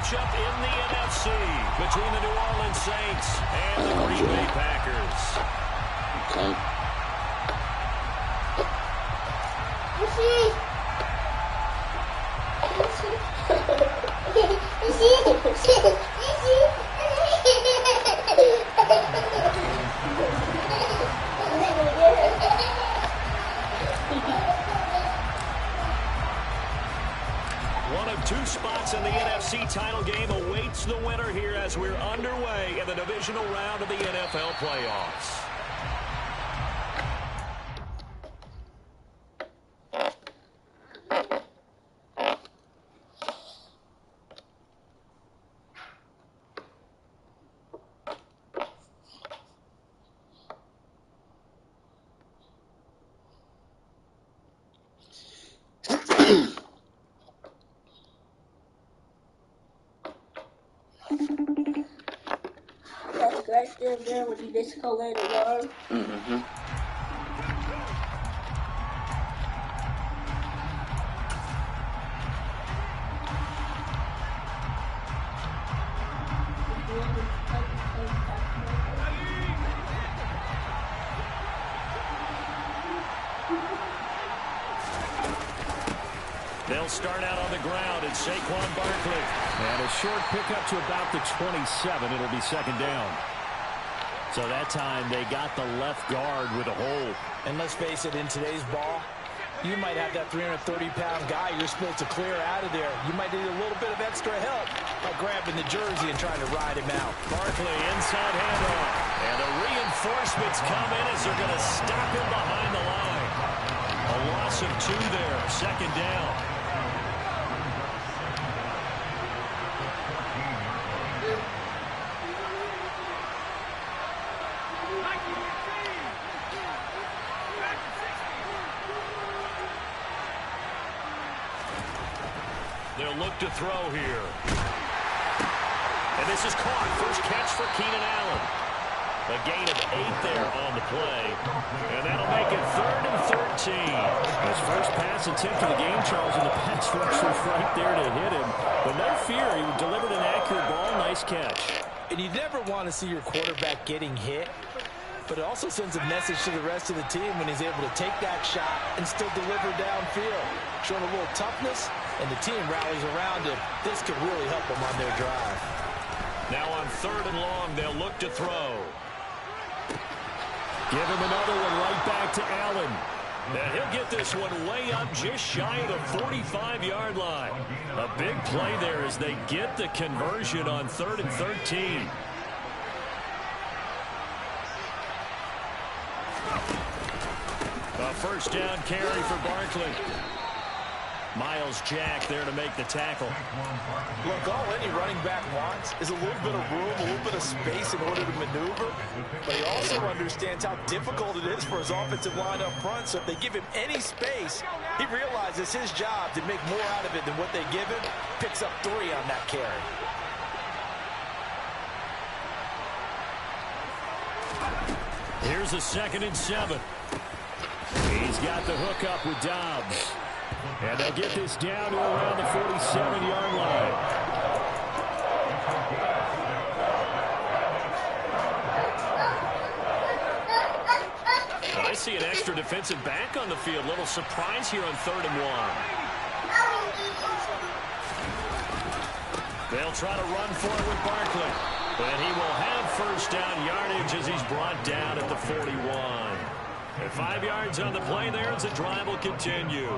matchup in the NFC between the New Orleans Saints and the Green Bay Packers. One of two spots in the NFC title game awaits the winner here as we're underway in the divisional round of the NFL playoffs. That's grass still there when you discolor the yard. Mm-hmm. They'll start out on the ground. It's Saquon Barkley. And a short pickup to about the 27. It'll be second down. So that time they got the left guard with a hole. And let's face it, in today's ball, you might have that 330-pound guy you're supposed to clear out of there. You might need a little bit of extra help by grabbing the jersey and trying to ride him out. Barkley inside handoff. And the reinforcements come in as they're going to stop him behind the line. A loss of 2 there. Second down. They'll look to throw here. And this is caught. First catch for Keenan Allen. A gain of 8 there on the play. And that'll make it 3rd and 13. His first pass attempt of the game, Charles, and the pass rush was right there to hit him. But no fear, he delivered an accurate ball. Nice catch. And you never want to see your quarterback getting hit. But it also sends a message to the rest of the team when he's able to take that shot and still deliver downfield. Showing a little toughness, and the team rallies around him. This could really help them on their drive. Now on 3rd and long, they'll look to throw. Give him another one right back to Allen. And he'll get this one way up just shy of the 45-yard line. A big play there as they get the conversion on 3rd and 13. A first down carry for Barkley. Miles Jack there to make the tackle. Look, all any running back wants is a little bit of room, a little bit of space in order to maneuver. But he also understands how difficult it is for his offensive line up front. So if they give him any space, he realizes his job to make more out of it than what they give him. Picks up 3 on that carry. Here's a 2nd and 7. He's got the hook up with Dobbs. And they'll get this down to around the 47-yard line. I see an extra defensive back on the field. Little surprise here on 3rd and 1. They'll try to run for it with Barkley. And he will have first down yardage as he's brought down at the 41. And 5 yards on the play there as the drive will continue.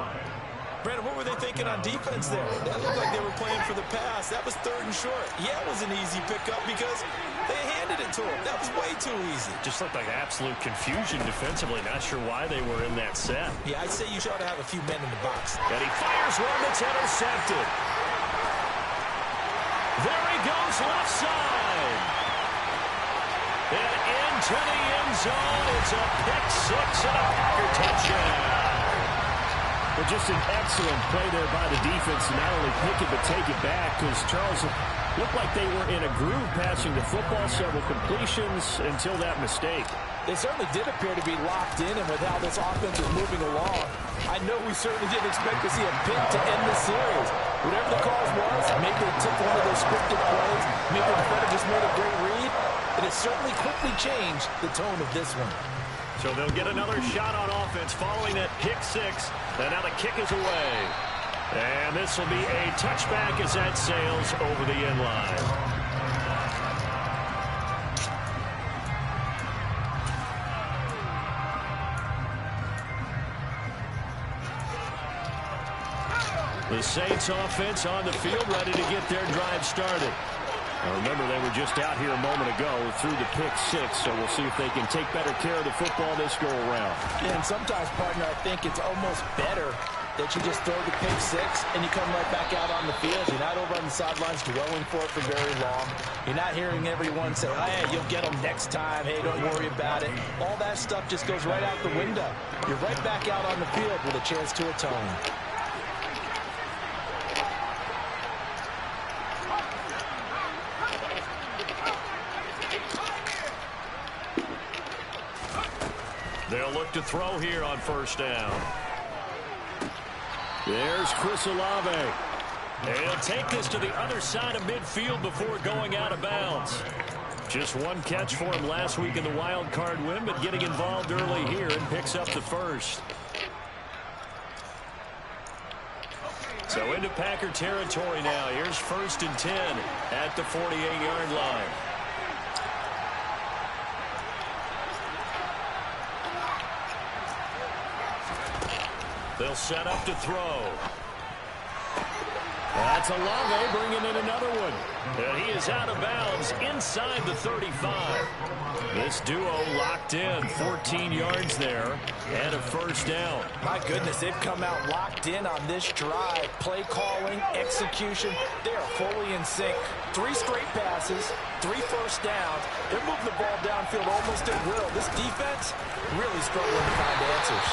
Brandon, what were they thinking on defense there? That looked like they were playing for the pass. That was 3rd and short. Yeah, it was an easy pickup because they handed it to him. That was way too easy. Just looked like absolute confusion defensively. Not sure why they were in that set. Yeah, I'd say you should have a few men in the box. And he fires one that's intercepted. There he goes left side. And into the end zone. It's a pick 6 and a Packer touchdown. Well, just an excellent play there by the defense to not only pick it but take it back, because Charles looked like they were in a groove passing the football, several completions until that mistake. They certainly did appear to be locked in, and with how this offense is moving along, I know we certainly didn't expect to see a pick to end the series. Whatever the cause was, maybe they took one of those scripted plays, maybe the defender just made a great read, and it certainly quickly changed the tone of this one. So they'll get another shot on offense following that pick six. And now the kick is away. And this will be a touchback as that sails over the end line. The Saints offense on the field, ready to get their drive started. Now remember, they were just out here a moment ago through the pick six, so we'll see if they can take better care of the football this go-around. Yeah, and sometimes, partner, I think it's almost better that you just throw the pick six and you come right back out on the field. You're not over on the sidelines dwelling for it for very long. You're not hearing everyone say, oh, hey, you'll get them next time. Hey, don't worry about it. All that stuff just goes right out the window. You're right back out on the field with a chance to atone. They'll look to throw here on first down. There's Chris Olave. And he'll take this to the other side of midfield before going out of bounds. Just one catch for him last week in the wild card win, but getting involved early here and picks up the first. So into Packer territory now. Here's 1st and 10 at the 48-yard line. They'll set up to throw. That's Olave bringing in another one. And he is out of bounds inside the 35. This duo locked in, 14 yards there, and a first down. My goodness, they've come out locked in on this drive. Play calling, execution, they are fully in sync. 3 straight passes, 3 first downs. They're moving the ball downfield almost at will. This defense really struggling to find answers.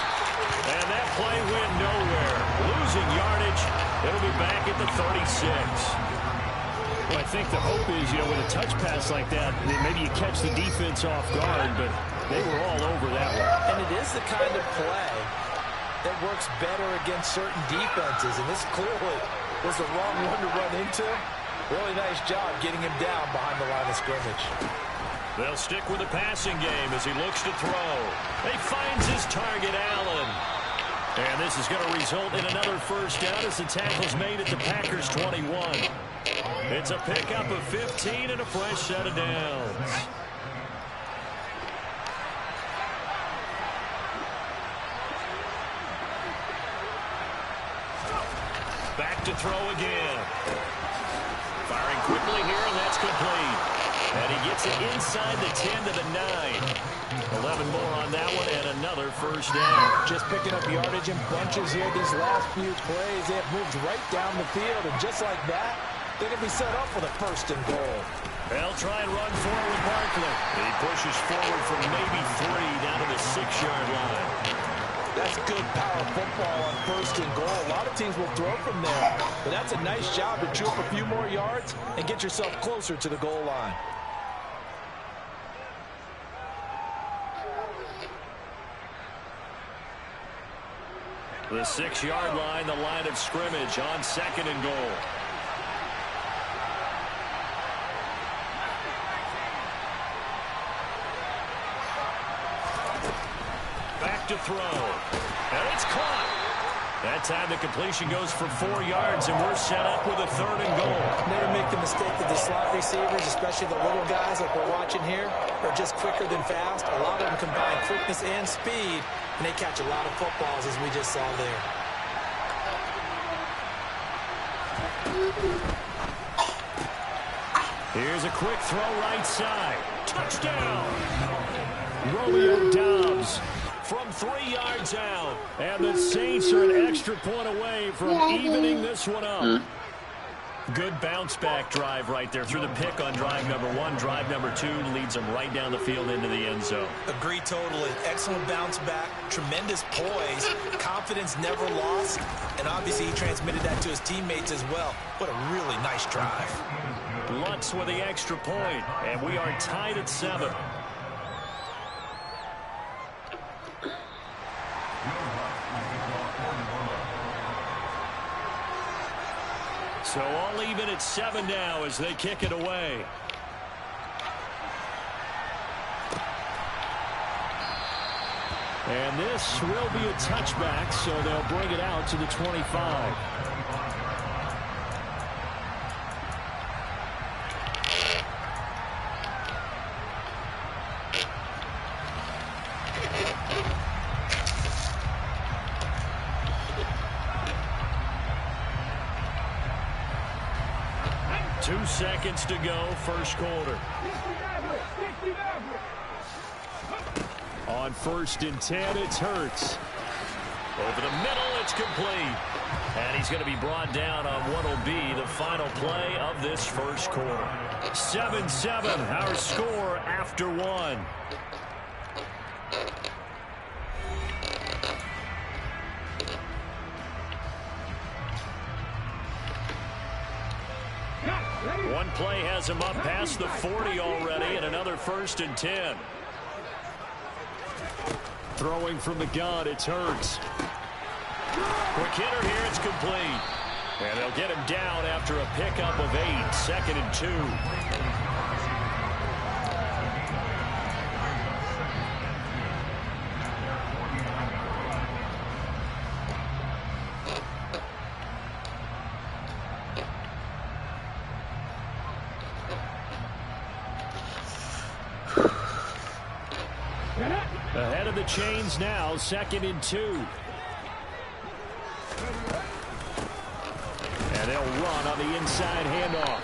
And that play went nowhere. Losing yardage. It'll be back at the 36. Well, I think the hope is, with a touch pass like that, maybe you catch the defense off guard, but they were all over that one. And it is the kind of play that works better against certain defenses, and this clearly was the wrong one to run into. Really nice job getting him down behind the line of scrimmage. They'll stick with the passing game as he looks to throw. He finds his target, Allen. And this is going to result in another first down as the tackle's made at the Packers' 21. It's a pickup of 15 and a fresh set of downs. Back to throw again. Firing quickly here, and that's complete. And he gets it inside the 10 to the 9. 11 more on that one, and another first down. Just picking up yardage in bunches here. These last few plays, they have moved right down the field. And just like that, they're going to be set up for the 1st and goal. They'll try and run forward Barkley. He pushes forward from maybe 3 down to the 6-yard line. That's good power football on 1st and goal. A lot of teams will throw from there. But that's a nice job to chew up a few more yards and get yourself closer to the goal line. The 6-yard line, the line of scrimmage on 2nd and goal. Back to throw. And it's caught. That time the completion goes for 4 yards, and we're set up with a 3rd and goal. Never make the mistake that the slot receivers, especially the little guys like we're watching here, are just quicker than fast. A lot of them combine quickness and speed, and they catch a lot of footballs, as we just saw there. Here's a quick throw right side. Touchdown! Romeo Doubs from 3 yards out. And the Saints are an extra point away from evening this one up. Good bounce back drive right there through the pick on drive number 1. Drive number 2 leads them right down the field into the end zone. Agree totally. Excellent bounce back. Tremendous poise. Confidence never lost. And obviously he transmitted that to his teammates as well. What a really nice drive. Lutz with the extra point. And we are tied at 7. So all even at 7 now as they kick it away. And this will be a touchback, so they'll bring it out to the 25. Two seconds to go, first quarter. On 1st and 10, it's Hurts. Over the middle, it's complete. And he's going to be brought down on what will be the final play of this first quarter. 7-7, our score after 1. One play has him up past the 40 already, and another 1st and 10. Throwing from the gun, it's Hurts. Quick hitter here, it's complete. And they'll get him down after a pickup of 8, 2nd and 2. Ahead of the chains now, 2nd and 2. And they'll run on the inside handoff.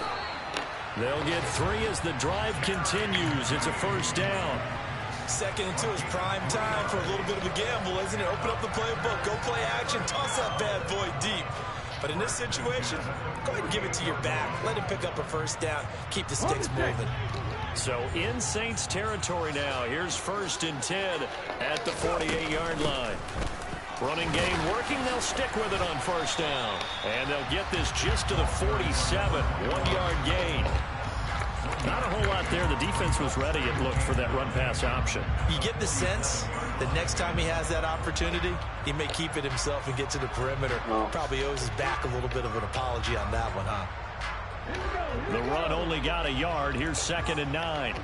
They'll get 3 as the drive continues. It's a first down. 2nd and 2 is prime time for a little bit of a gamble, isn't it? Open up the playbook, go play action, toss that bad boy deep. But in this situation, go ahead and give it to your back. Let him pick up a first down. Keep the sticks moving. So in Saints territory now. Here's 1st and 10 at the 48-yard line. Running game working. They'll stick with it on first down. And they'll get this just to the 47. 1-yard gain. Not a whole lot there. The defense was ready, it looked, for that run-pass option. You get the sense that next time he has that opportunity, he may keep it himself and get to the perimeter. Probably owes his back a little bit of an apology on that one, huh? The run only got a yard. Here's 2nd and 9.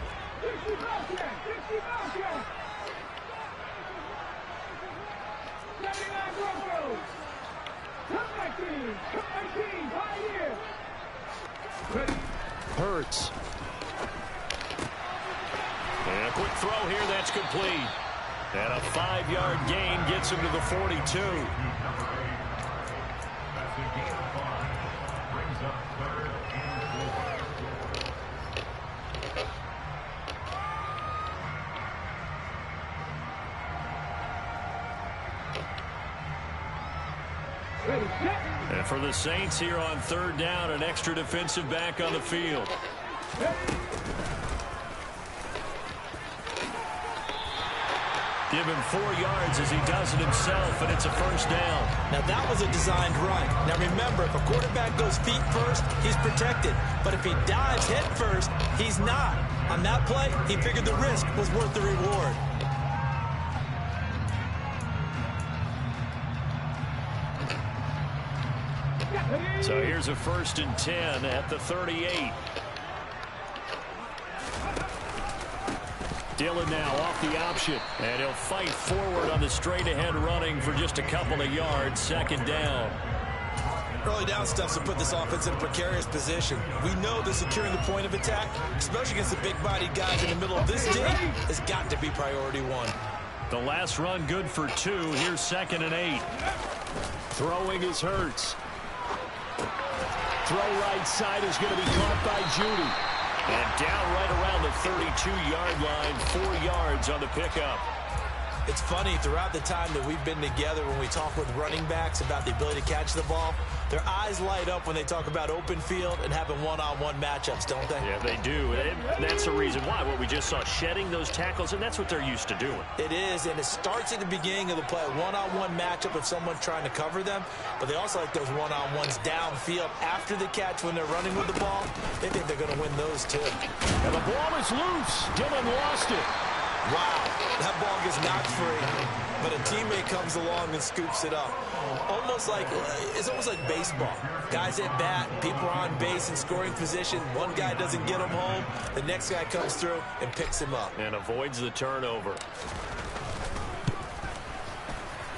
Hurts. And a quick throw here, that's complete. And a 5-yard gain gets him to the 42. And for the Saints here on 3rd down, an extra defensive back on the field. Give him 4 yards as he does it himself, and it's a first down. Now, that was a designed run. Now, remember, if a quarterback goes feet first, he's protected. But if he dives head first, he's not. On that play, he figured the risk was worth the reward. So here's a 1st and 10 at the 38. Dillon now off the option, and he'll fight forward on the straight-ahead running for just a couple of yards. 2nd down. Early down stuff to put this offense in a precarious position. We know that securing the point of attack, especially against the big-bodied guys in the middle of this team, has got to be priority 1. The last run good for 2. Here's 2nd and 8. Throwing is Hurts. Throw right side is going to be caught by Judy. And down right around the 32-yard line, 4 yards on the pickup. It's funny, throughout the time that we've been together, when we talk with running backs about the ability to catch the ball, their eyes light up when they talk about open field and having one-on-one matchups, don't they? Yeah, they do. And that's the reason why. What we just saw, shedding those tackles, and that's what they're used to doing. It is, and it starts at the beginning of the play, a one-on-one matchup of someone trying to cover them, but they also like those one-on-ones downfield after the catch when they're running with the ball. They think they're going to win those, too. And the ball is loose. Dillon lost it. Wow, that ball gets knocked free, but a teammate comes along and scoops it up. It's almost like baseball. Guys at bat, people are on base in scoring position. One guy doesn't get him home. The next guy comes through and picks him up. And avoids the turnover.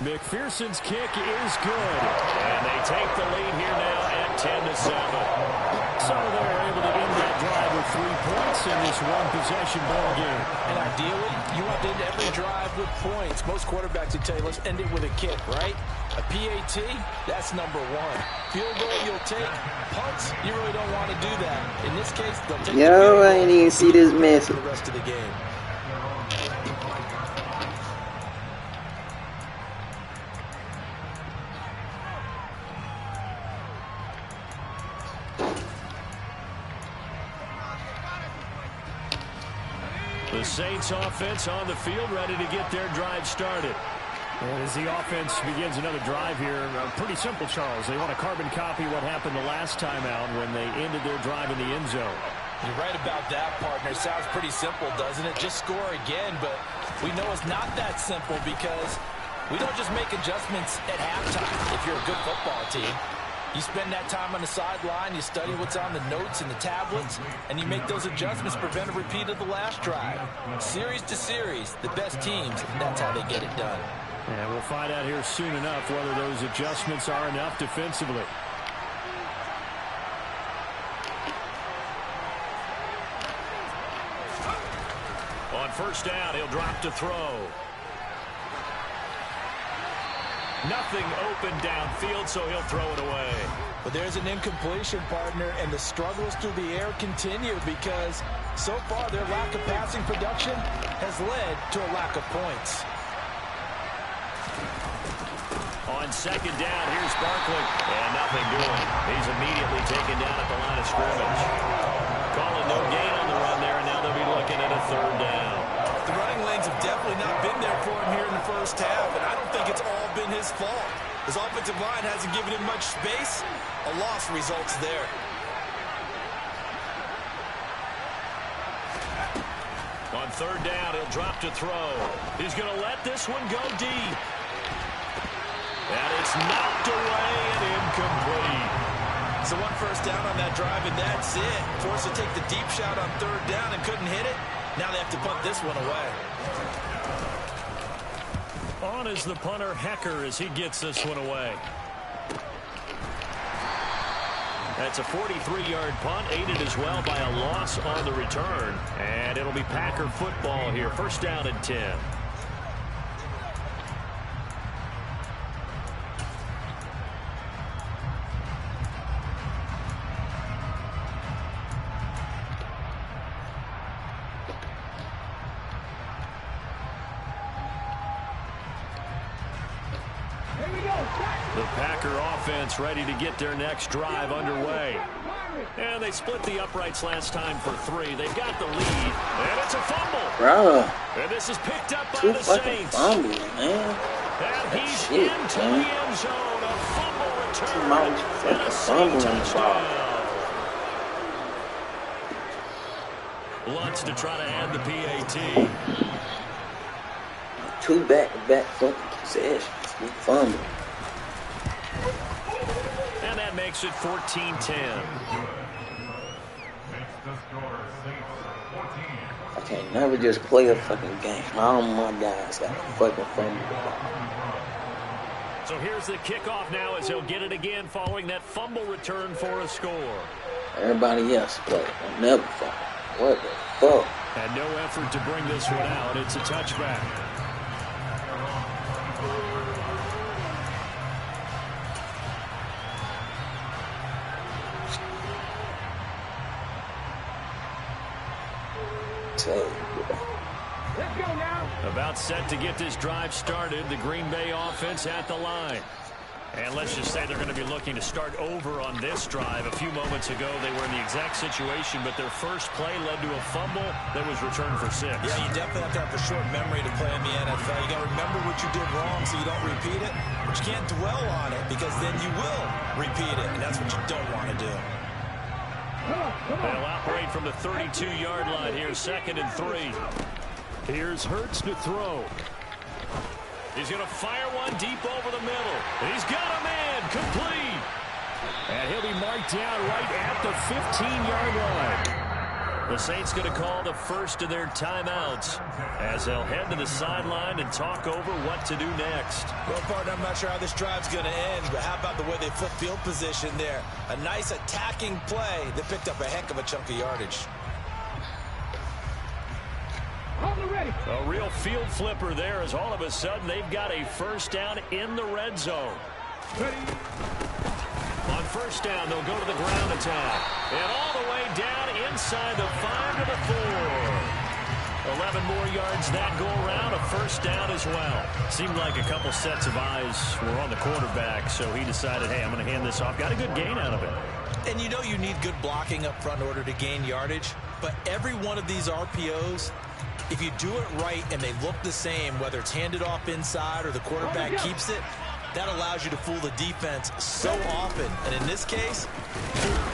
McPherson's kick is good. And they take the lead here now at 10-7. So they're able to end that drive with 3 points in this one-possession ball game. And ideally, you want to end every drive with points. Most quarterbacks would tell you, let's end it with a kick, right? A PAT, that's number 1. Field goal, you'll take. Punts, you really don't want to do that. In this case, they'll take the field goal. I didn't even see this message. For the rest of the game. The Saints offense on the field, ready to get their drive started. And as the offense begins another drive here, pretty simple, Charles. They want to carbon copy what happened the last time out when they ended their drive in the end zone. You're right about that, partner. Sounds pretty simple, doesn't it? Just score again, but we know it's not that simple because we don't just make adjustments at halftime if you're a good football team. You spend that time on the sideline, you study what's on the notes and the tablets, and you make those adjustments to prevent a repeat of the last drive. Series to series, the best teams, that's how they get it done. And we'll find out here soon enough whether those adjustments are enough defensively. On first down, he'll drop to throw. Nothing open downfield, so he'll throw it away. But there's an incompletion, partner, and the struggles through the air continue because so far their lack of passing production has led to a lack of points. On second down, here's Barkley. And nothing doing. He's immediately taken down at the line of scrimmage. Calling no gain on the run there, and now they'll be looking at a third down. The running lanes have definitely not been there for him here in the first half, and I don't think it's all been his fault. His offensive line hasn't given him much space. A loss results there. On third down, he'll drop to throw. He's going to let this one go deep. And it's knocked away and incomplete. So one first down on that drive, and that's it. Forced to take the deep shot on third down and couldn't hit it. Now they have to punt this one away. On is the punter, Hecker, as he gets this one away. That's a 43-yard punt, aided as well by a loss on the return. And it'll be Packer football here. First down and 10. The Packer offense ready to get their next drive underway. And they split the uprights last time for 3. They've got the lead. And it's a fumble. Bro. And this is picked up by 2 the fucking Saints. fumbles, man. And he's Shit, into man. the end zone. A fumble return. Much And a Saint touchdown. Lutz to try to add the PAT. 2 back-to-back fucking possessions. Fumble. And that makes it 14-10. I can't never just play a fucking game. All my guys got a fucking fumble. So here's the kickoff now as he'll get it again following that fumble return for a score. Everybody else play. I never fumble. What the fuck? And no effort to bring this one out. It's a touchback. Let's go now. About set to get this drive started. The Green Bay offense at the line. And let's just say they're going to be looking to start over on this drive. A few moments ago, they were in the exact situation, but their first play led to a fumble that was returned for 6. Yeah, you definitely have to have a short memory to play in the NFL. You got to remember what you did wrong so you don't repeat it. But you can't dwell on it because then you will repeat it, and that's what you don't want to do. They'll operate from the 32-yard line here, 2nd and 3. Here's Hurts to throw. He's going to fire one deep over the middle. He's got a man complete. And he'll be marked down right at the 15-yard line. The Saints going to call the first of their timeouts as they'll head to the sideline and talk over what to do next. Well, partner, I'm not sure how this drive's going to end, but how about the way they flip field position there? A nice attacking play that picked up a heck of a chunk of yardage. A real field flipper there as all of a sudden they've got a first down in the red zone. On first down, they'll go to the ground attack. And all the way down inside the 5 to the 4. 11 more yards that go around, a first down as well. Seemed like a couple sets of eyes were on the quarterback, so he decided, hey, I'm going to hand this off. Got a good gain out of it. And you know you need good blocking up front in order to gain yardage, but every one of these RPOs, if you do it right and they look the same, whether it's handed off inside or the quarterback keeps it, that allows you to fool the defense so often. And in this case,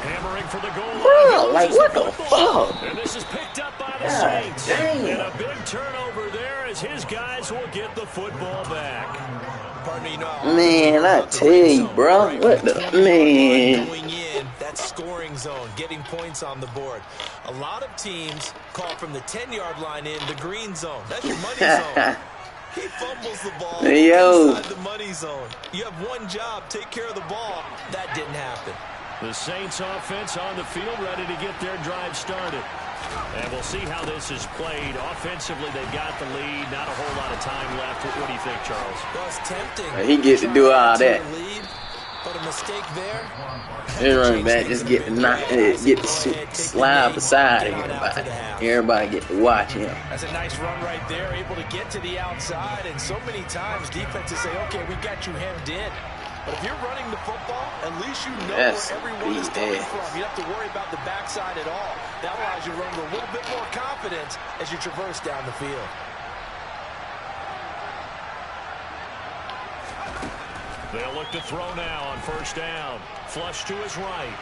hammering for the goal line. Bro, like, what the fuck? And this is picked up by the Saints. And a big turnover there as his guys will get the football back. Partner, you know, Man, I tell you, bro. What the man? Going in, that scoring zone, getting points on the board. A lot of teams call from the 10-yard line in the green zone. That's your money zone. He fumbles the ball inside the money zone. You have one job, take care of the ball. That didn't happen. The Saints offense on the field ready to get their drive started. And we'll see how this is played. Offensively, they've got the lead. Not a whole lot of time left. What do you think, Charles? Well, it's tempting. He gets to do all that. But a mistake there. His running back just get to slide beside everybody. Everybody get to watch him. That's a nice run right there, able to get to the outside. And so many times defenses say, okay, we got you hemmed in. But if you're running the football, at least you know where everyone is coming from. You don't have to worry about the backside at all. That allows you to run with a little bit more confidence as you traverse down the field. They'll look to throw now on first down. Flush to his right.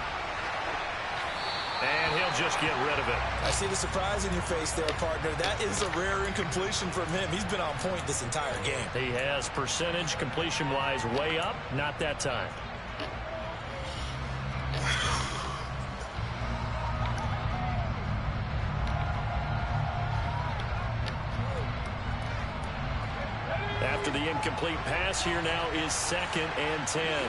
And he'll just get rid of it. I see the surprise in your face there, partner. That is a rare incompletion from him. He's been on point this entire game. He has percentage completion-wise way up. Not that time. After the incomplete pass, here now is 2nd and 10.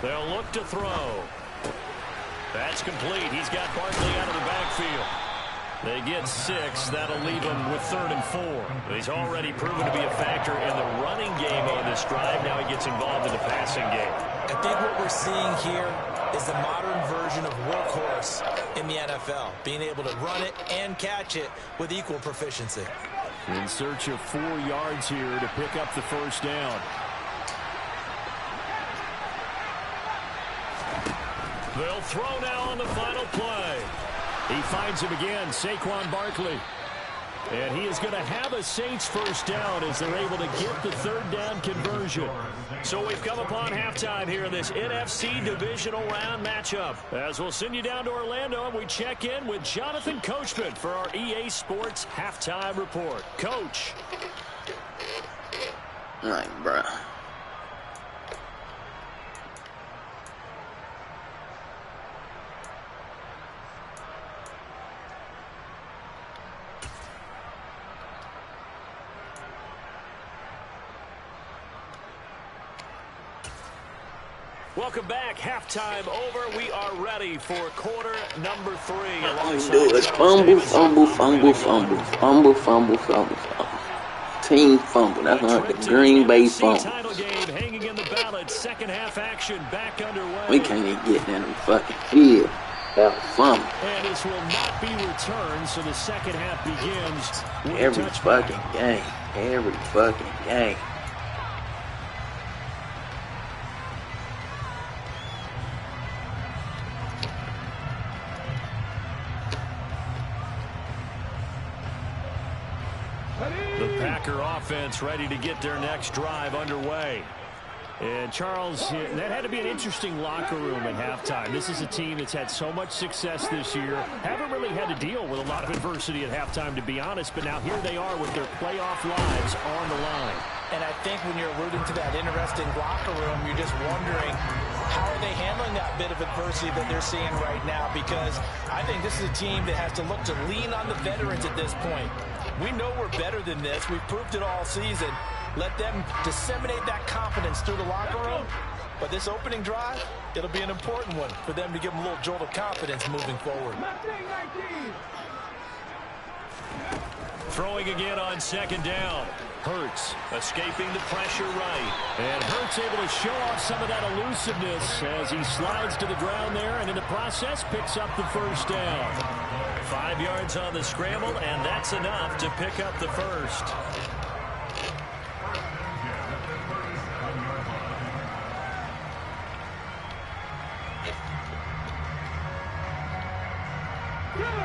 They'll look to throw. That's complete. He's got Barkley out of the backfield. They get 6. That'll leave him with 3rd and 4. He's already proven to be a factor in the running game on this drive. Now he gets involved in the passing game. I think what we're seeing here is the modern version of workhorse in the NFL, being able to run it and catch it with equal proficiency. In search of 4 yards here to pick up the first down. They'll throw now on the final play. He finds him again, Saquon Barkley. And he is going to have a Saints first down as they're able to get the 3rd down conversion. So we've come upon halftime here in this NFC divisional round matchup. As we'll send you down to Orlando and we check in with Jonathan Coachman for our EA Sports halftime report. Coach. Like, bro. Welcome back. Halftime over. We are ready for quarter number 3. All you do is fumble, fumble, fumble, fumble, fumble, fumble, fumble, fumble. Team fumble. That's not the Green Bay fumble. Title game hanging in the balance. Second half action back underway. We can't even get down the fucking field. That fumble. And this will not be returned, so the second half begins. Every fucking game. Every fucking game. The Packer offense ready to get their next drive underway. And, Charles, that had to be an interesting locker room at halftime. This is a team that's had so much success this year. Haven't really had to deal with a lot of adversity at halftime, to be honest. But now here they are with their playoff lives on the line. And I think when you're alluding to that interesting locker room, you're just wondering how are they handling that bit of adversity that they're seeing right now? Because I think this is a team that has to look to lean on the veterans at this point. We know we're better than this. We've proved it all season. Let them disseminate that confidence through the locker room. But this opening drive, it'll be an important one for them to give them a little jolt of confidence moving forward. Throwing again on second down. Hurts escaping the pressure right. And Hurts able to show off some of that elusiveness as he slides to the ground there and in the process picks up the first down. 5 yards on the scramble, and that's enough to pick up the first.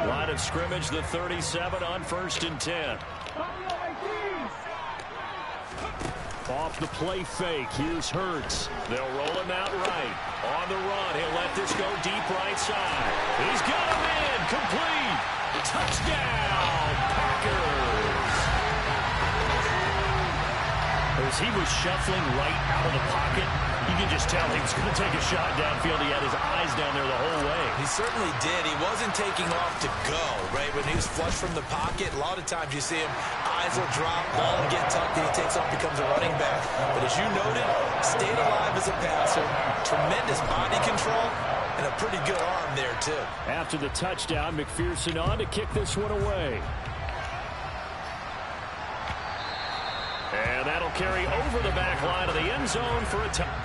Line of scrimmage, the 37 on 1st and 10. Off the play fake. Here's Hurts. They'll roll him out right. On the run. He'll let this go deep right side. He's got him in. Complete. Touchdown, Packers. As he was shuffling right out of the pocket, you can just tell he was going to take a shot downfield. He had his eyes down there the whole way. He certainly did. He wasn't taking off to go, right? When he was flush from the pocket, a lot of times you see him, eyes will drop, ball will get tucked, and he takes off, becomes a running back. But as you noted, stayed alive as a passer, tremendous body control, and a pretty good arm there, too. After the touchdown, McPherson on to kick this one away. And that'll carry over the back line of the end zone for a touchdown.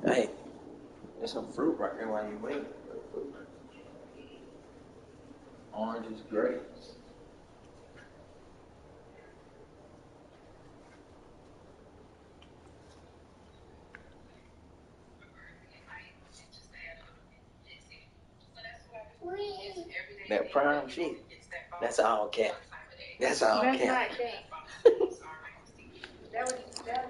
Hey, there's some fruit right there while you wait. Oranges, grapes. That prime sheep, that's all cat. That's all cat. That's not cat. That was cat.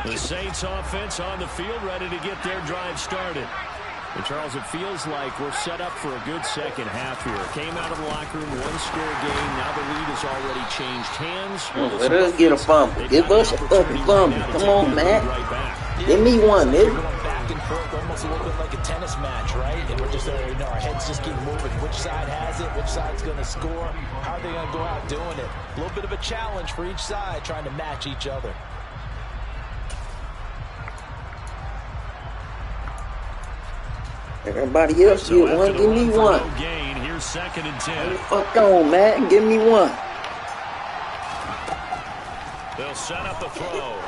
The Saints offense on the field, ready to get their drive started. And Charles, it feels like we're set up for a good second half here. Came out of the locker room, one score game. Now the lead has already changed hands. Let us get a fumble. Give us a fucking fumble. Come on, man. Give me one, nigga. Going back and forth, almost a little bit like a tennis match, right? And we're just, our heads just keep moving. Which side has it? Which side's going to score? How are they going to go out doing it? A little bit of a challenge for each side, trying to match each other. Everybody else get one. Give me one. Gain. Here's 2nd and 10. Fuck on, man. Give me one. They'll set up the throw.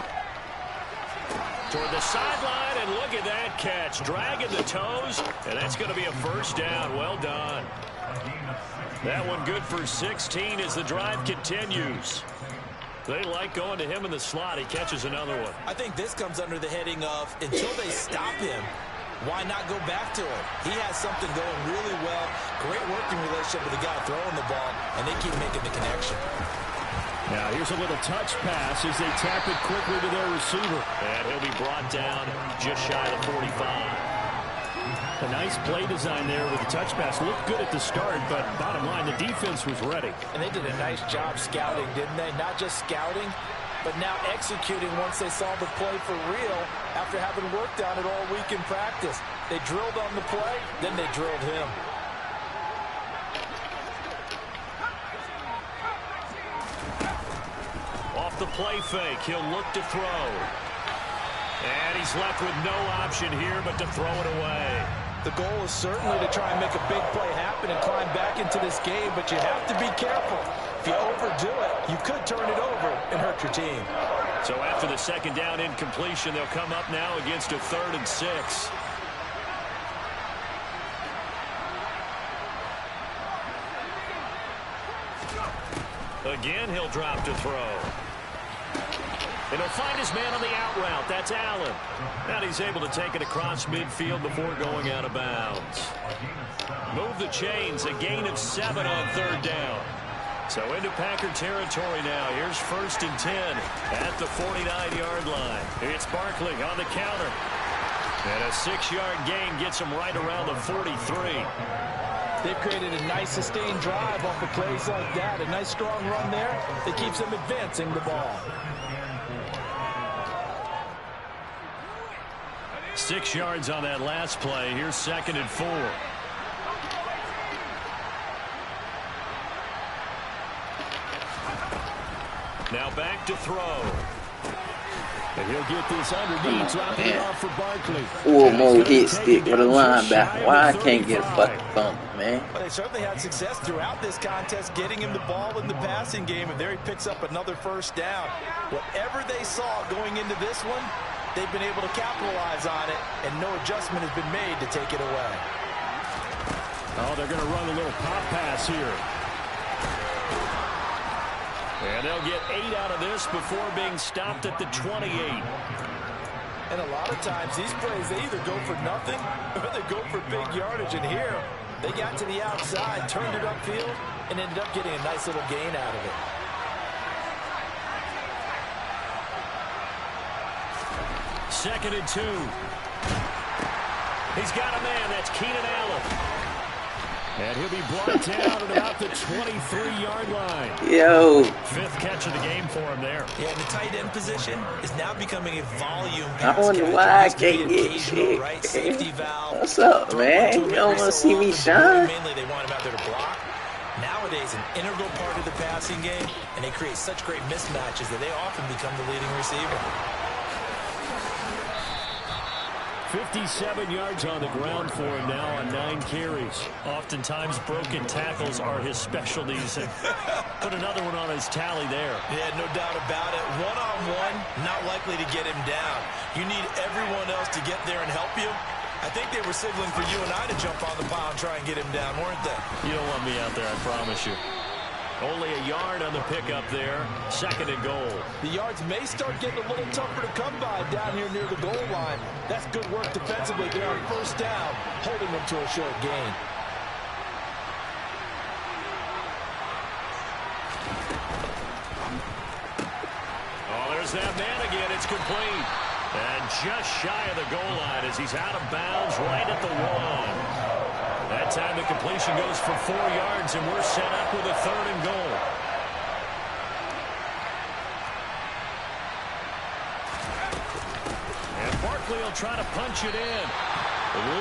Toward the sideline, and look at that catch. Dragging the toes, and that's going to be a first down. Well done. That one good for 16 as the drive continues. They like going to him in the slot. He catches another one. I think this comes under the heading of until they stop him, why not go back to him? He has something going really well. Great working relationship with the guy throwing the ball, and they keep making the connection. Now here's a little touch pass as they tap it quickly to their receiver. And he'll be brought down just shy of 45. A nice play design there with the touch pass. Looked good at the start, but bottom line, the defense was ready. And they did a nice job scouting, didn't they? Not just scouting, but now executing once they saw the play for real after having worked on it all week in practice. They drilled on the play, then they drilled him. Off the play fake, he'll look to throw. And he's left with no option here but to throw it away. The goal is certainly to try and make a big play happen and climb back into this game, but you have to be careful. If you overdo it, you could turn it over and hurt your team. So after the second down incompletion, they'll come up now against a 3rd and 6. Again, he'll drop to throw. And he'll find his man on the out route. That's Allen. And he's able to take it across midfield before going out of bounds. Move the chains. A gain of 7 on 3rd down. So into Packer territory now. Here's 1st and 10 at the 49-yard line. It's Barkley on the counter. And a 6-yard gain gets him right around the 43. They've created a nice sustained drive off of plays like that. A nice strong run there that keeps them advancing the ball. 6 yards on that last play. Here's 2nd and 4. Now back to throw. And he'll get this underneath, dropping it off for Barkley. 4 more hit stick with a linebacker. Why I can't get a fucking fumble, man? Well, they certainly had success throughout this contest getting him the ball in the passing game, and there he picks up another 1st down. Whatever they saw going into this one, they've been able to capitalize on it, and no adjustment has been made to take it away. Oh, they're going to run a little pop pass here. And they'll get 8 out of this before being stopped at the 28. And a lot of times these plays, they either go for nothing or they go for big yardage. And here, they got to the outside, turned it upfield, and ended up getting a nice little gain out of it. Second and 2. He's got a man. That's Keenan Allen. And he'll be brought down at about the 23-yard line. Yo. 5th catch of the game for him there. Yeah, and the tight end position is now becoming a volume. I wonder why I can't get shit. What's up, man? You don't want to see me shine? Mainly they want him out there to block. Nowadays, an integral part of the passing game, and they create such great mismatches that they often become the leading receiver. 57 yards on the ground for him now on 9 carries. Oftentimes, broken tackles are his specialties. And put another one on his tally there. Yeah, no doubt about it. One-on-one, not likely to get him down. You need everyone else to get there and help you. I think they were signaling for you and I to jump on the pile and try and get him down, weren't they? You don't want me out there, I promise you. Only a yard on the pickup there. 2nd and goal. The yards may start getting a little tougher to come by down here near the goal line. That's good work defensively there on 1st down, holding them to a short gain. Oh, there's that man again. It's complete. And just shy of the goal line as he's out of bounds right at the 1. That time the completion goes for 4 yards, and we're set up with a 3rd and goal. And Barkley will try to punch it in.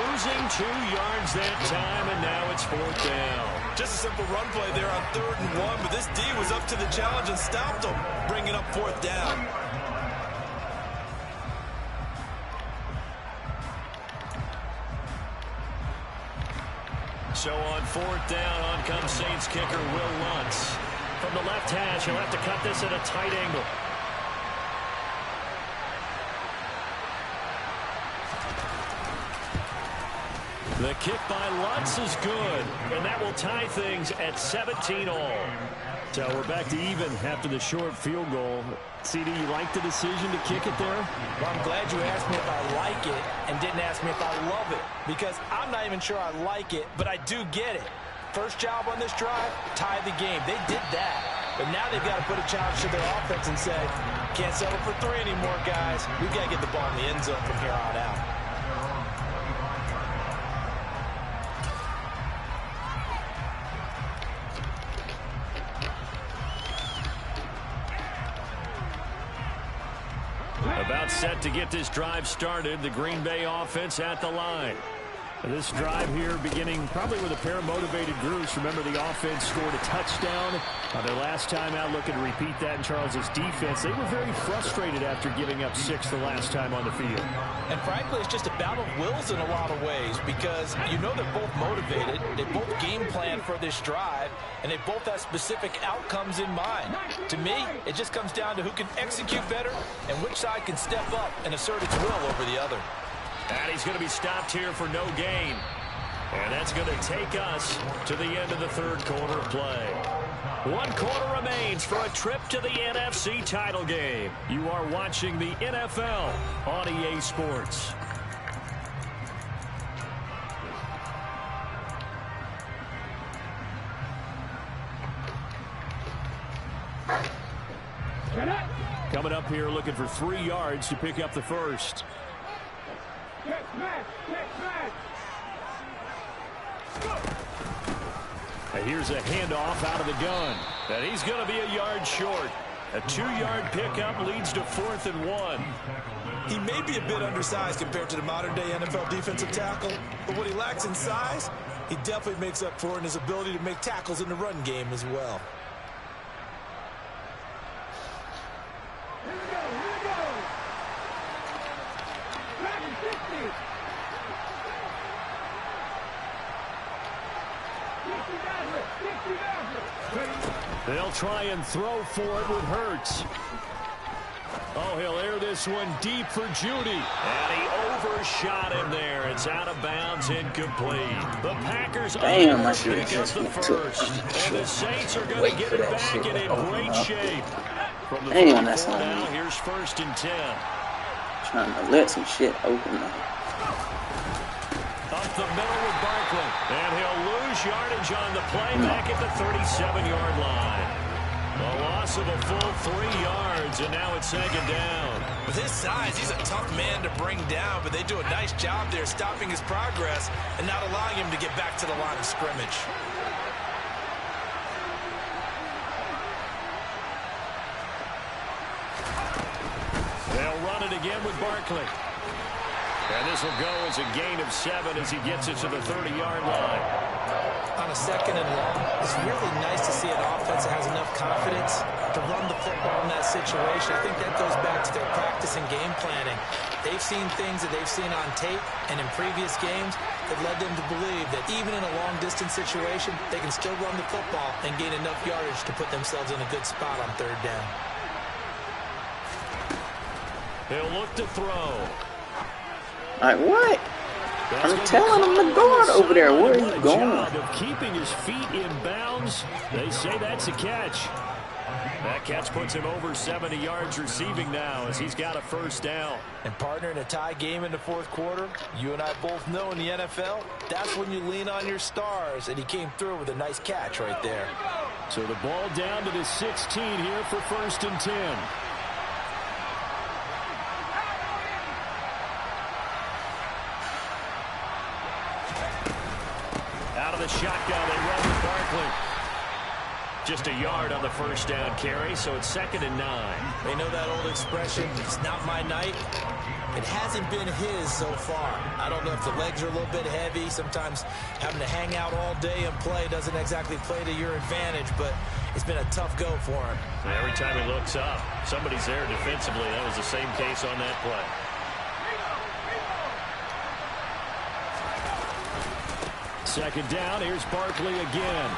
Losing 2 yards that time, and now it's 4th down. Just a simple run play there on 3rd and 1, but this D was up to the challenge and stopped him, bringing up 4th down. So on 4th down, on comes Saints kicker Will Lutz. From the left hash, he'll have to cut this at a tight angle. The kick by Lutz is good, and that will tie things at 17 all. So we're back to even after the short field goal. CD, you like the decision to kick it there? Well, I'm glad you asked me if I like it and didn't ask me if I love it, because I'm not even sure I like it, but I do get it. First job on this drive, tie the game. They did that, but now they've got to put a challenge to their offense and say, can't settle for 3 anymore, guys. We've got to get the ball in the end zone from here on out. About set to get this drive started. The Green Bay offense at the line. This drive here beginning probably with a pair of motivated groups. Remember, the offense scored a touchdown their last time out. Looking to repeat that in Charles's defense. They were very frustrated after giving up 6 the last time on the field. And frankly, it's just a battle of wills in a lot of ways because you know they're both motivated. They both game plan for this drive, and they both have specific outcomes in mind. To me, it just comes down to who can execute better and which side can step up and assert its will over the other. And he's going to be stopped here for no gain. And that's going to take us to the end of the third quarter play. 1 quarter remains for a trip to the NFC title game. You are watching the NFL on EA Sports. Coming up here looking for 3 yards to pick up the first. And here's a handoff out of the gun. And he's going to be a yard short. A 2-yard pickup leads to 4th and 1. He may be a bit undersized compared to the modern-day NFL defensive tackle, but what he lacks in size, he definitely makes up for in his ability to make tackles in the run game as well. They'll try and throw for it with Hurts. Oh, he'll air this one deep for Judy. And he overshot him there. It's out of bounds, incomplete. The Packers pick up the first. And the Saints are going to get it back and in great shape. From the 34 now, here's 1st and 10. Trying to let some shit open up. Up the middle with Barkley. And he'll lose yardage on the play back at the 37-yard line. A loss of a full 3 yards, and now it's 2nd down. With his size, he's a tough man to bring down, but they do a nice job there stopping his progress and not allowing him to get back to the line of scrimmage. They'll run it again with Barkley. And this will go as a gain of 7 as he gets it to the 30-yard line. On a 2nd and long, it's really nice to see an offense that has enough confidence to run the football in that situation. I think that goes back to their practice and game planning. They've seen things that they've seen on tape and in previous games that led them to believe that even in a long-distance situation, they can still run the football and gain enough yardage to put themselves in a good spot on 3rd down. He'll look to throw. Like what? I'm telling him to guard over there. Where are you going? Of keeping his feet in bounds. They say that's a catch. That catch puts him over 70 yards receiving now as he's got a 1st down. And partner, in a tie game in the 4th quarter, you and I both know in the NFL, that's when you lean on your stars, and he came through with a nice catch right there. So the ball down to the 16 here for 1st and 10. Out of the shotgun, they run with Barkley. Just a yard on the 1st down carry, so it's 2nd and 9. They know that old expression, it's not my night. It hasn't been his so far. I don't know if the legs are a little bit heavy. Sometimes having to hang out all day and play doesn't exactly play to your advantage, but it's been a tough go for him. Every time he looks up, somebody's there defensively. That was the same case on that play. Second down, here's Barkley again.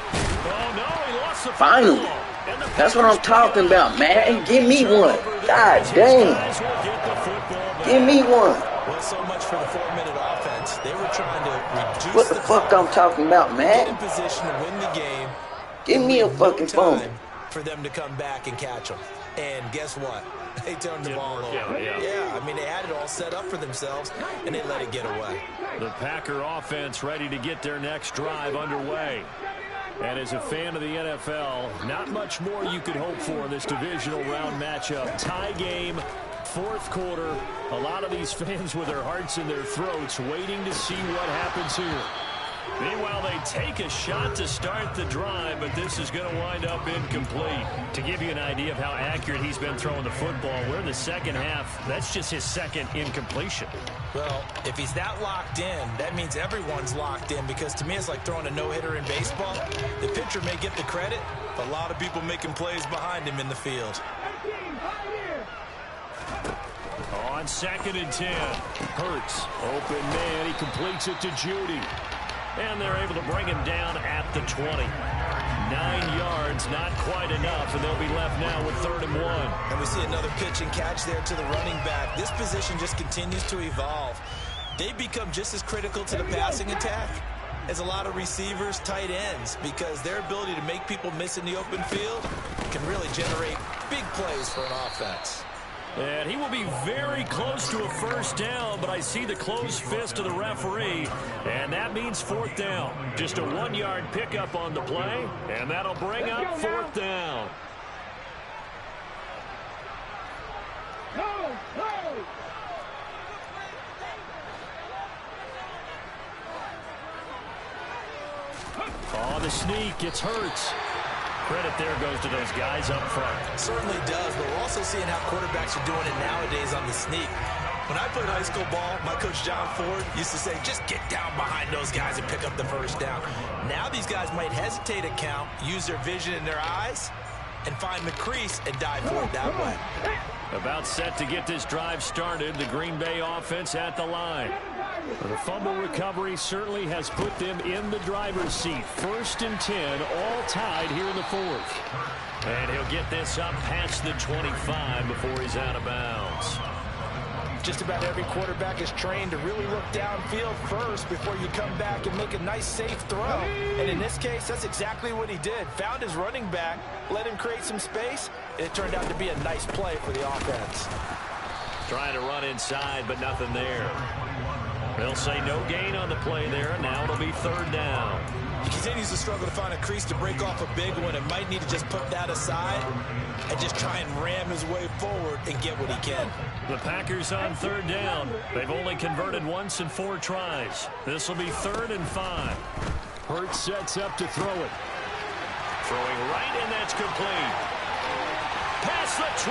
Oh, no, he lost the Finally. That's what I'm talking about, man. Give me one. God damn. Give me one. Well, so much for the 4-minute offense. They were trying to reduce what the fuck I'm talking about, man? Get in position to win the game. Give me a fucking phone. For them to come back and catch them. And guess what? They turned the ball over. Yeah, I mean, they had it all set up for themselves, and they let it get away. The Packer offense ready to get their next drive underway. And as a fan of the NFL, not much more you could hope for in this divisional round matchup. Tie game, 4th quarter. A lot of these fans with their hearts in their throats waiting to see what happens here. Meanwhile, they take a shot to start the drive, but this is going to wind up incomplete. To give you an idea of how accurate he's been throwing the football, we're in the second half. That's just his second incompletion. Well, if he's that locked in, that means everyone's locked in, because to me it's like throwing a no-hitter in baseball. The pitcher may get the credit, but a lot of people making plays behind him in the field. On 2nd and 10, Hurts, open man, he completes it to Judy. And they're able to bring him down at the 20. 9 yards, not quite enough, and they'll be left now with 3rd and 1. And we see another pitch and catch there to the running back. This position just continues to evolve. They become just as critical to the passing attack as a lot of receivers, tight ends, because their ability to make people miss in the open field can really generate big plays for an offense. And he will be very close to a first down, but I see the closed fist of the referee, and that means 4th down. Just a 1-yard pickup on the play, and that'll bring up 4th down. On the sneak, it's Hurts. Credit there goes to those guys up front. Certainly does, but we're also seeing how quarterbacks are doing it nowadays on the sneak. When I played high school ball, my coach John Ford used to say, just get down behind those guys and pick up the first down. Now these guys might hesitate to count, use their vision in their eyes, and find the crease and dive for it that way. About set to get this drive started, the Green Bay offense at the line. The fumble recovery certainly has put them in the driver's seat. 1st and 10, all tied here in the 4th. And he'll get this up past the 25 before he's out of bounds. Just about every quarterback is trained to really look downfield first before you come back and make a nice, safe throw. And in this case, that's exactly what he did. Found his running back, let him create some space, and it turned out to be a nice play for the offense. Trying to run inside, but nothing there. They'll say no gain on the play there, and now it'll be 3rd down. He continues to struggle to find a crease to break off a big one and might need to just put that aside and just try and ram his way forward and get what he can. The Packers on 3rd down. They've only converted once in 4 tries. This will be 3rd and 5. Hurts sets up to throw it. Throwing right, and that's complete. Past the 20.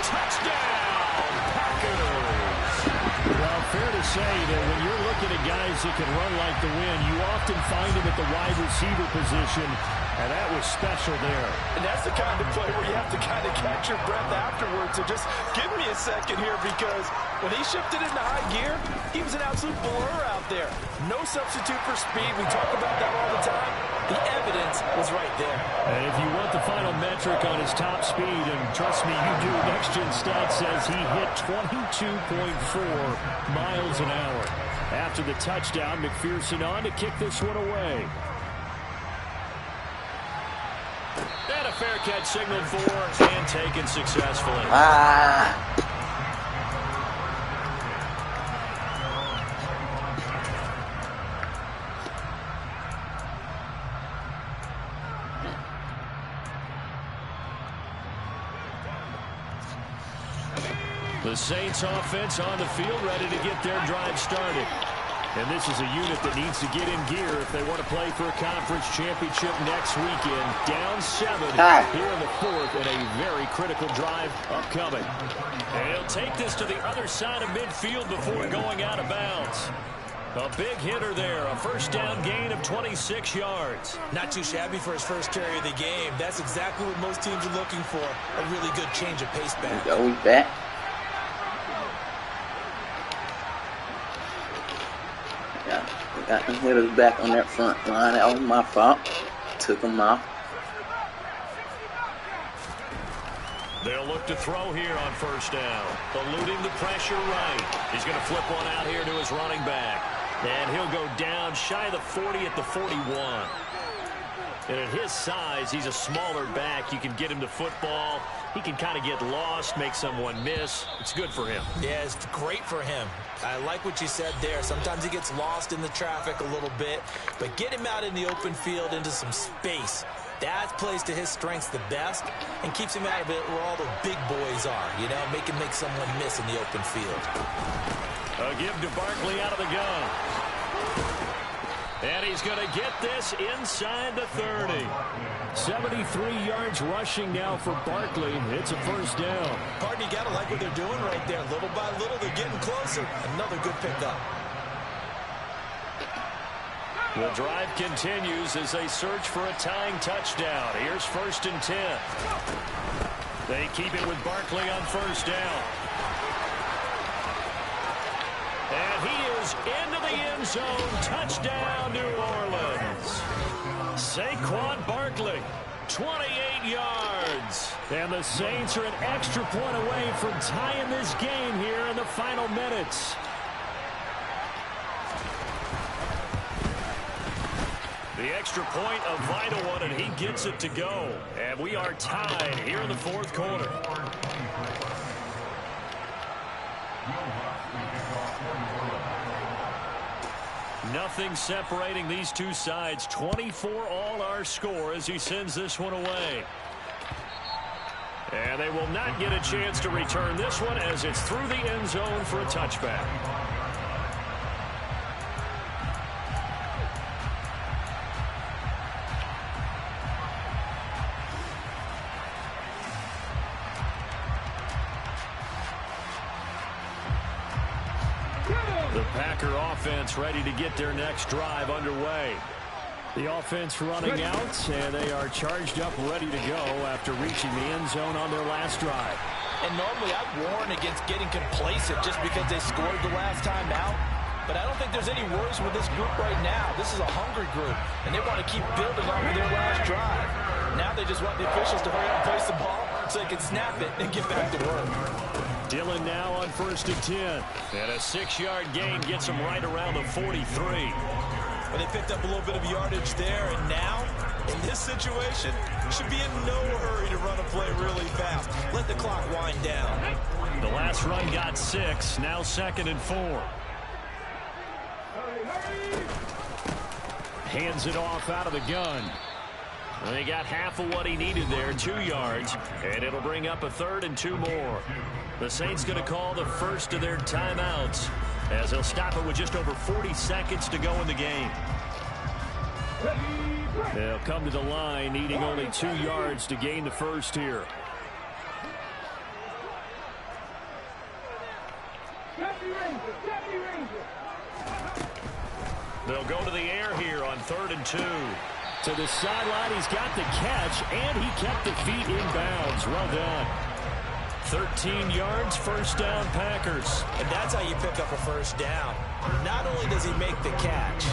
Touchdown, Packers. Well, fair to say that when you're looking at guys that can run like the wind, you often find them at the wide receiver position, and that was special there. And that's the kind of play where you have to kind of catch your breath afterwards. So just give me a second here, because when he shifted into high gear, he was an absolute blur out there. No substitute for speed. We talk about that all the time. The evidence was right there. And if you want the final metric on his top speed, and trust me, you do, Next Gen Stats says he hit 22.4 miles an hour. After the touchdown, McPherson on to kick this one away. And a fair catch signaled for and taken successfully. The Saints offense on the field, ready to get their drive started. And this is a unit that needs to get in gear if they want to play for a conference championship next weekend. Down 7 here in the 4th, and a very critical drive upcoming. And he'll take this to the other side of midfield before going out of bounds. A big hitter there, a first down gain of 26 yards. Not too shabby for his first carry of the game. That's exactly what most teams are looking for, a really good change of pace back. Go back. Yeah, we got them hitters back on that front line. That was my fault. Took them off. They'll look to throw here on first down. Eluding the pressure right. He's going to flip one out here to his running back. And he'll go down shy of the 40 at the 41. And at his size, he's a smaller back. You can get him the football. He can kind of get lost, make someone miss. It's good for him. Yeah, it's great for him. I like what you said there. Sometimes he gets lost in the traffic a little bit, but get him out in the open field into some space. That plays to his strengths the best and keeps him out of it where all the big boys are, you know, make someone miss in the open field. A give to Barkley out of the gun. And he's going to get this inside the 30. 73 yards rushing now for Barkley. It's a first down. Pardon, you got to like what they're doing right there. Little by little, they're getting closer. Another good pickup. The drive continues as they search for a tying touchdown. Here's 1st and 10. They keep it with Barkley on first down. And he is into the end zone. Touchdown, New Orleans. Saquon Barkley, 28 yards. And the Saints are an extra point away from tying this game here in the final minutes. The extra point, a vital one, and he gets it to go. And we are tied here in the 4th quarter. Nothing separating these two sides. 24 all our score as he sends this one away. And they will not get a chance to return this one as it's through the end zone for a touchback. The Packer offense ready to get their next drive underway. The offense running out, and they are charged up, ready to go after reaching the end zone on their last drive. And normally I'd warn against getting complacent just because they scored the last time out. But I don't think there's any worries with this group right now. This is a hungry group, and they want to keep building on their last drive. Now they just want the officials to hurry up and place the ball so they can snap it and get back to work. Dillon now on 1st and 10. And a 6-yard gain gets him right around the 43. But they picked up a little bit of yardage there, and now, in this situation, should be in no hurry to run a play really fast. Let the clock wind down. The last run got 6, now 2nd and 4. Hands it off out of the gun. And he got half of what he needed there, 2 yards, and it'll bring up a 3rd and 2 more. The Saints going to call the first of their timeouts as they'll stop it with just over 40 seconds to go in the game. They'll come to the line needing only 2 yards to gain the first here. They'll go to the air here on 3rd and 2. To the sideline, he's got the catch, and he kept the feet in bounds. Well done. 13 yards, first down, Packers. And that's how you pick up a first down. Not only does he make the catch,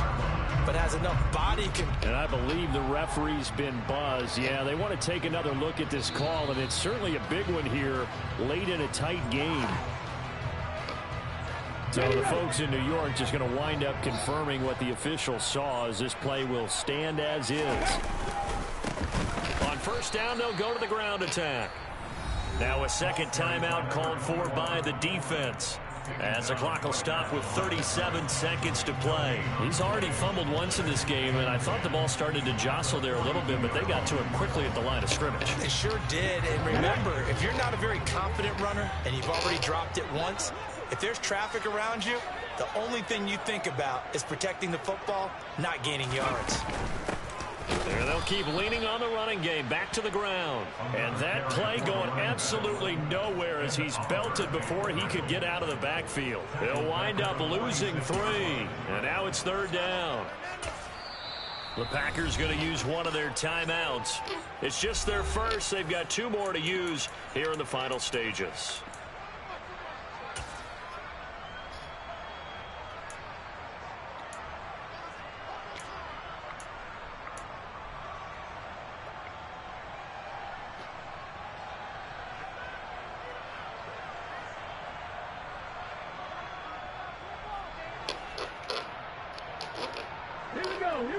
but has enough body control. And I believe the referee's been buzzed. Yeah, they want to take another look at this call, and it's certainly a big one here late in a tight game. So the folks in New York just going to wind up confirming what the official saw as this play will stand as is. On first down, they'll go to the ground attack. Now a second timeout called for by the defense, as the clock will stop with 37 seconds to play. He's already fumbled once in this game, and I thought the ball started to jostle there a little bit, but they got to him quickly at the line of scrimmage. They sure did, and remember, if you're not a very confident runner and you've already dropped it once, if there's traffic around you, the only thing you think about is protecting the football, not gaining yards. And they'll keep leaning on the running game, back to the ground. And that play going absolutely nowhere as he's belted before he could get out of the backfield. They'll wind up losing 3, and now it's 3rd down. The Packers going to use one of their timeouts. It's just their first. They've got 2 more to use here in the final stages.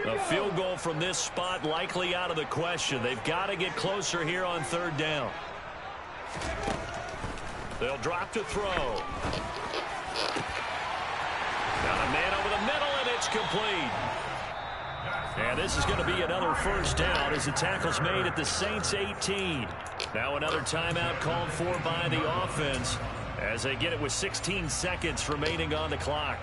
A field goal from this spot likely out of the question. They've got to get closer here on 3rd down. They'll drop to throw. Got a man over the middle, and it's complete. And this is going to be another first down as the tackle's made at the Saints 18. Now another timeout called for by the offense as they get it with 16 seconds remaining on the clock.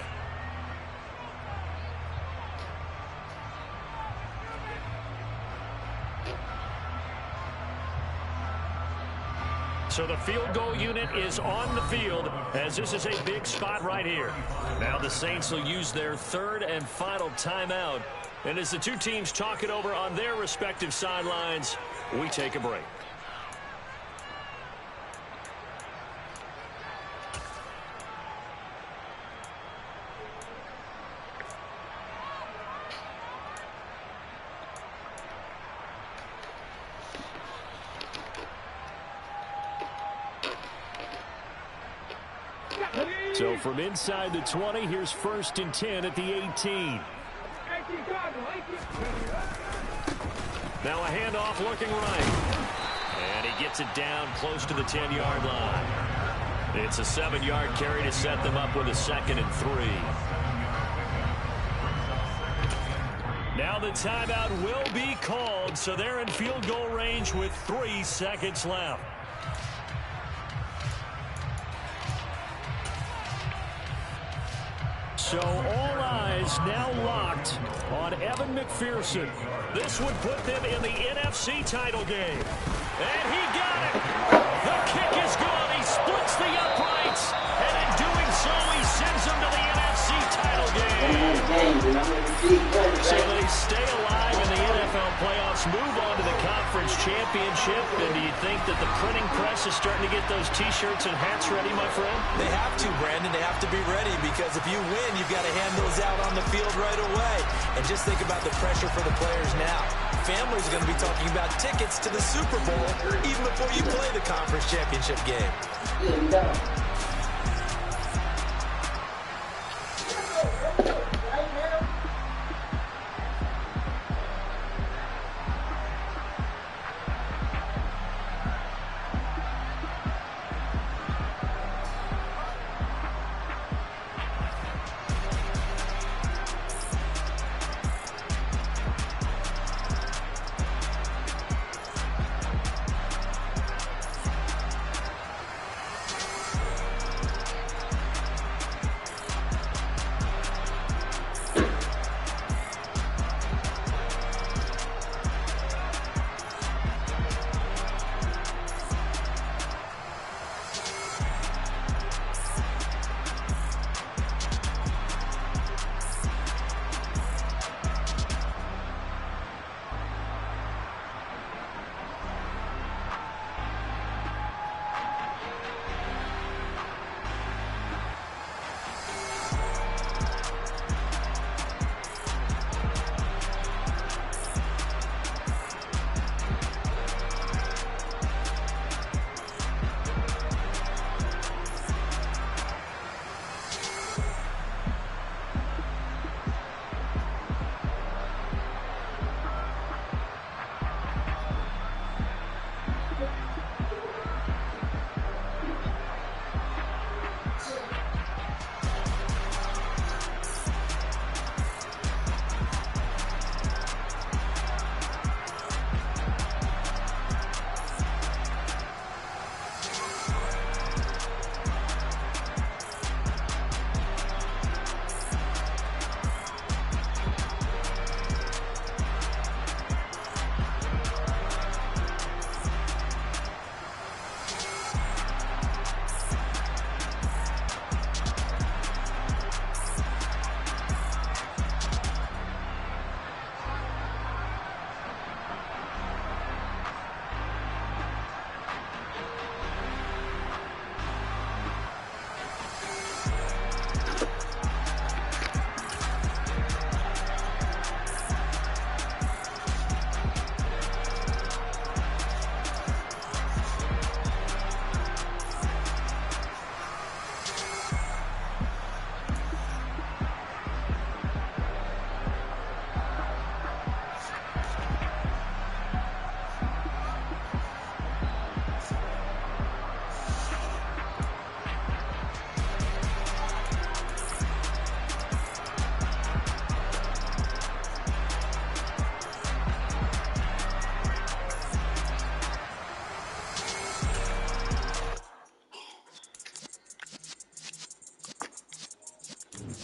So the field goal unit is on the field as this is a big spot right here. Now the Saints will use their third and final timeout. And as the two teams talk it over on their respective sidelines, we take a break. So from inside the 20, here's 1st and 10 at the 18. Now a handoff looking right. And he gets it down close to the 10-yard line. It's a 7-yard carry to set them up with a 2nd and 3. Now the timeout will be called, so they're in field goal range with 3 seconds left. So all eyes now locked on Evan McPherson. This would put them in the NFC title game. And he got it. The kick is good. He splits the uprights. And in doing so, he sends them to the NFC title game. So they stay alive in the NFL playoffs, move on to the conference championship. And do you think that the printing press is starting to get those T-shirts and hats ready, my friend? They have to, Brandon. They have to be ready because if you win, you've got to hand those out on the field right away. And just think about the pressure for the players now. Families are going to be talking about tickets to the Super Bowl even before you play the conference championship game.